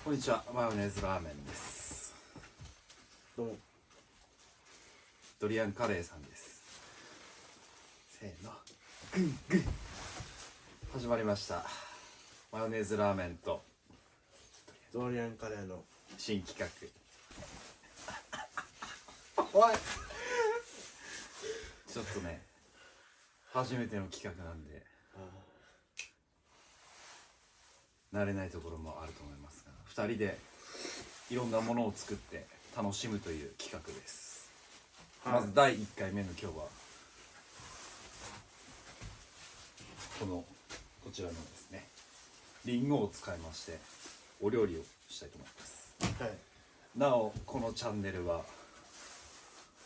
こんにちは、マヨネーズラーメンです。どうも。ドリアンカレーさんです。せーの、グングン始まりました。マヨネーズラーメンとドリアンカレーの新企画おいちょっとね、初めての企画なんで慣れないところもあると思いますが、2人でいろんなものを作って楽しむという企画です、はい、まず第1回目の今日はこちらのですね、リンゴを使いましてお料理をしたいと思います、はい、なおこのチャンネルは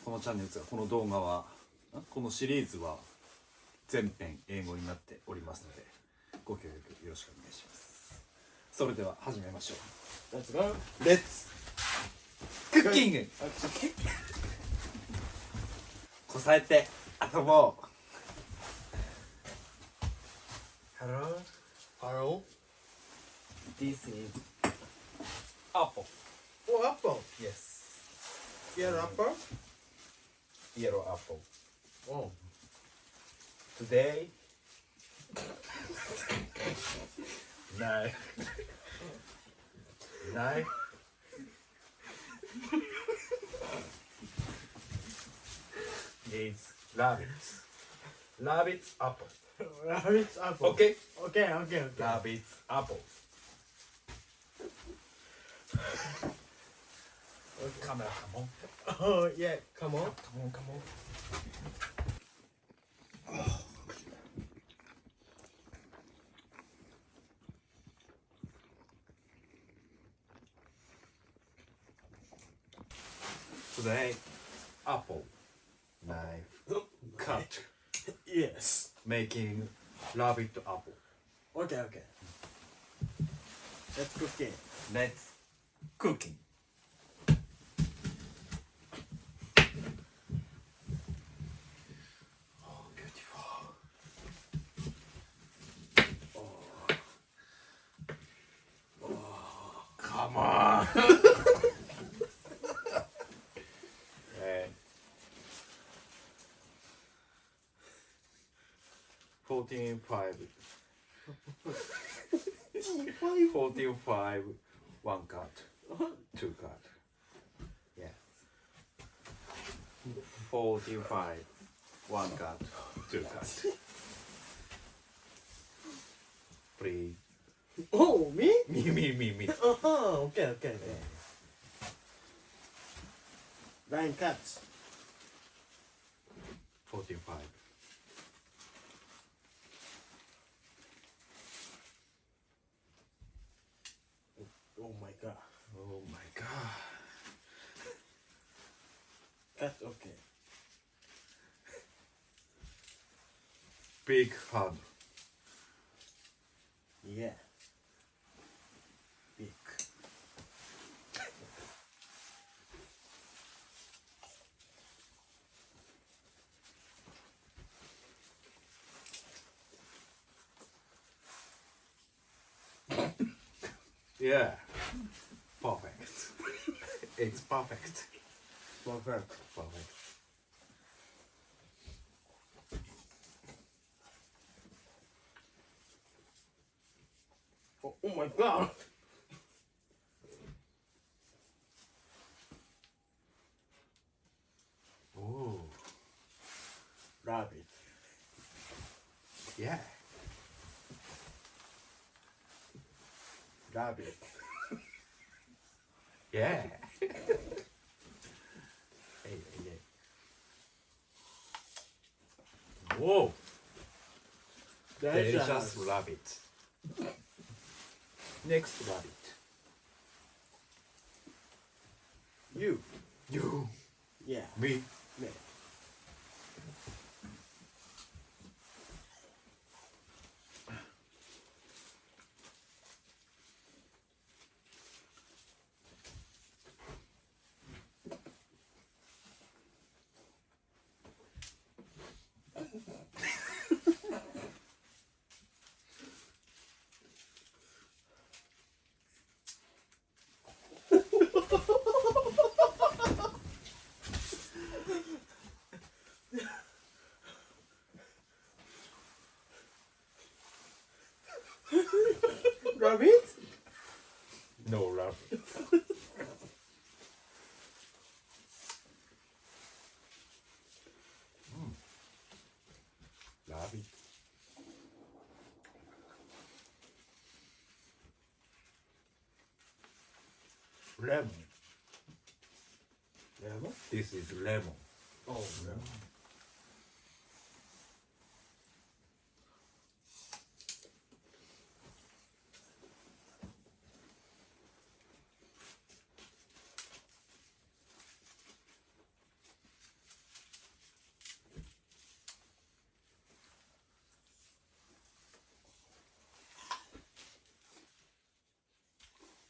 この動画はこのシリーズは全編英語になっておりますのでご協力よろしくお願いします。それでは始めましょう。レッツクッキングこさえて遊ぼう。 Hello. This is apple. Oh, apple. Yes. Yellow apple. Yellow apple. Oh. Today knife is rabbit's apple. Rabbit's apple. Okay. Okay. Rabbit's apple. Camera, come on. Oh yeah, come on. Today, apple knife cut. Yes. Making rabbit apple. Okay. Let's cook it. Let's cooking. Oh, beautiful. Oh, come on. 14.5 one cut 2 cut yes 14.5 one cut 2 cut please. Oh, me? Me. Oh, okay. 9 cuts. 14.5. Oh my god. Cut, okay. Big hand. Yeah. Big. Yeah. Perfect. It's perfect. Perfect. Oh my god. Oh. Rabbit. Yeah. Rabbit. Yeah. Hey. Whoa. Delicious. Rabbit. Next rabbit. You. Yeah. Me. Me. rabbit? No rabbit. Rabbit. Lemon. Lemon? This is lemon. Oh, lemon.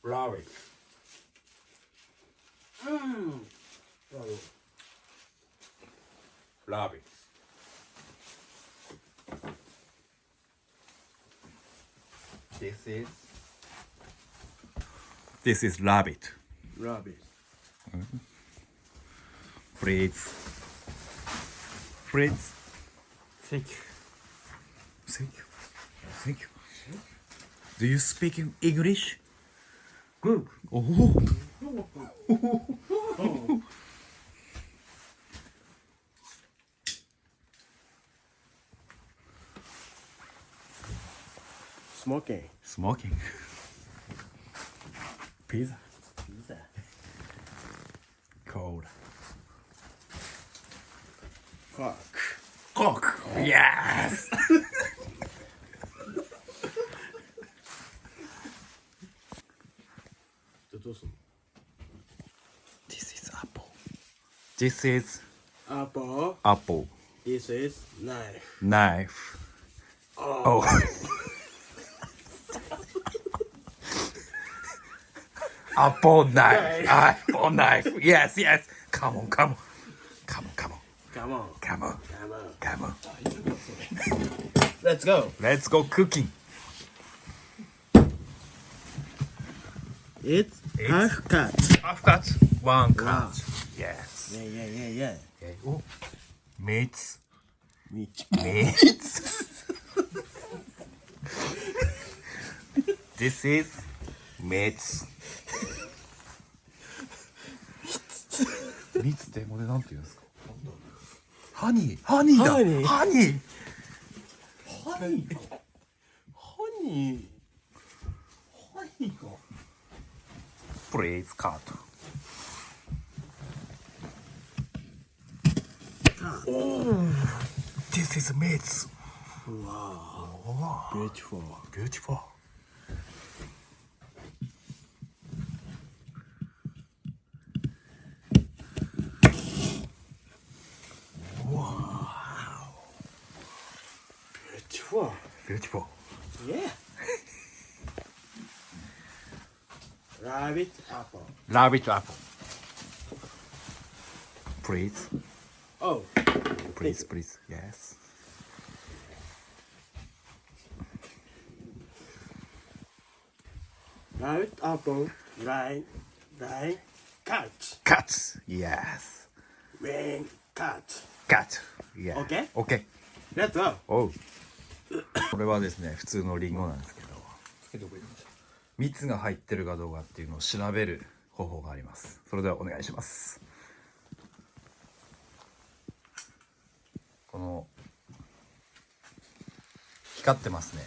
Rabbit. Rabbit. This is rabbit. Rabbit. Please. Please. Thank you. Thank you. Thank you. Do you speak in English? Good. Oh. Smoking. Smoking. Pizza. Pizza. Cold. Cock. Cock. Yes. This is apple. This is Apple. apple. This is knife. Knife. Oh. Apple knife. Apple knife. Yes, yes. Come on, come on. Come on, come on. Come on. Come on. Come on. Come on. Let's go. Let's go cooking. It's half cut. Half cut. One cut. Wow. Yes. Yeah. Okay. Oh. Meats. Meat. Meats. This is meats. 蜜って英語でなんて言うんですか？ハニー、ハニーだ。ハニーハニー。ハニー。ハニーか。Please cut. This is meats. Wow. Beautiful. Beautiful. Beautiful. Beautiful. Yeah. Rabbit apple. Rabbit apple. Please. Oh. Please, please. Yes. Rabbit apple. Line. Cut. Cut. Yes. Rain. Cut. Cut. Yeah. Okay? Okay. Let's go. おう。これはですね、普通のリンゴなんですけど、蜜が入ってるかどうかっていうのを調べる方法があります。それではお願いします。この光ってますね。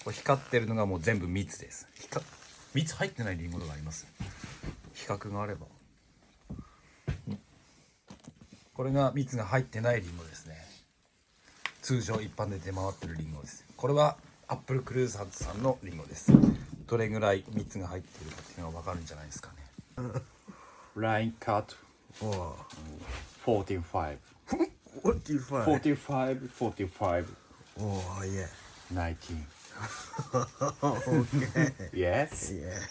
これ光ってるのがもう全部蜜です。蜜入ってないリンゴとかあります。比較があれば。これが蜜が入ってないリンゴですね。通常一般で出回ってるリンゴです。これはアップルクルーザーズさんのリンゴです。どれぐらい蜜が入っているかっていうのが分かるんじゃないですかね。Line cut. Oh. 45. 45. 45. Oh yeah. 19. Okay. Yes. Yeah.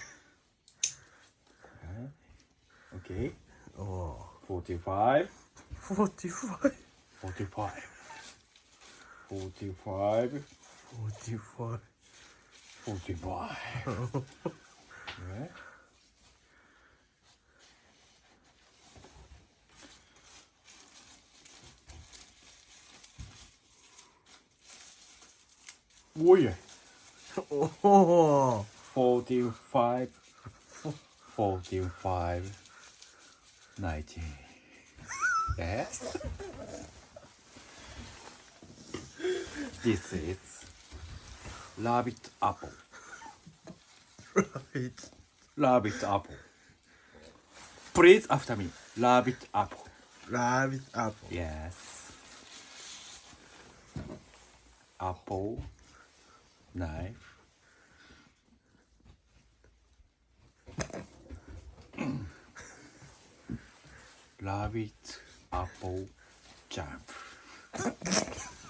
Okay. Oh. 45. 45. 45. 45. 45. 45. Yeah. Oh yeah. Oh. 45 90. Yes. This is rabbit apple. Rabbit. Rabbit apple. Please after me. Rabbit apple. Rabbit apple. Yes. Apple. Knife. Rabbit apple jump.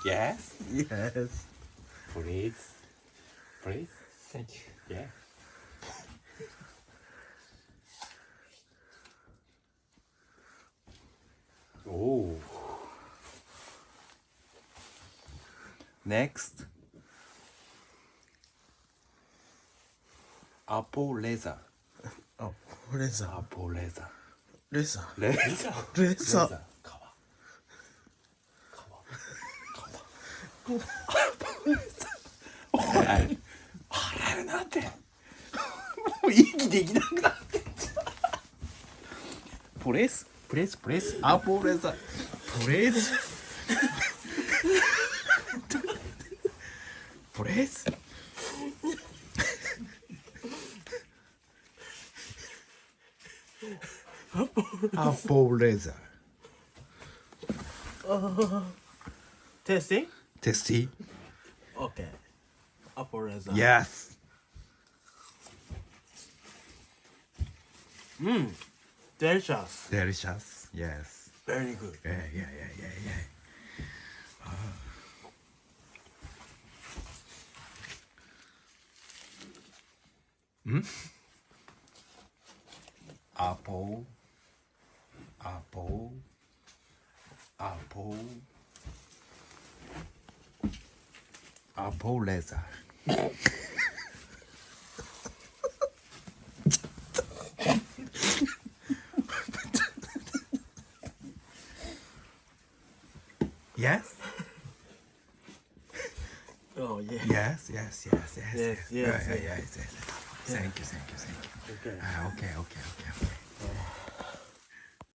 Yes. Yes. Please. Please. Thank you. Yeah. Oh. Next. Apple leather. Oh, leather. Apple leather. Leather. Leather. Leather. お前払えるなんてもう息できなくなってんじゃんプレスアポレザプレスプレスアポレザ Testing? テスティ Okay. Apple leather. Yes Delicious. Delicious Yes Very good. Yeah Apple leather Yes Oh, yeah. Yes Yes. Thank you Okay. Okay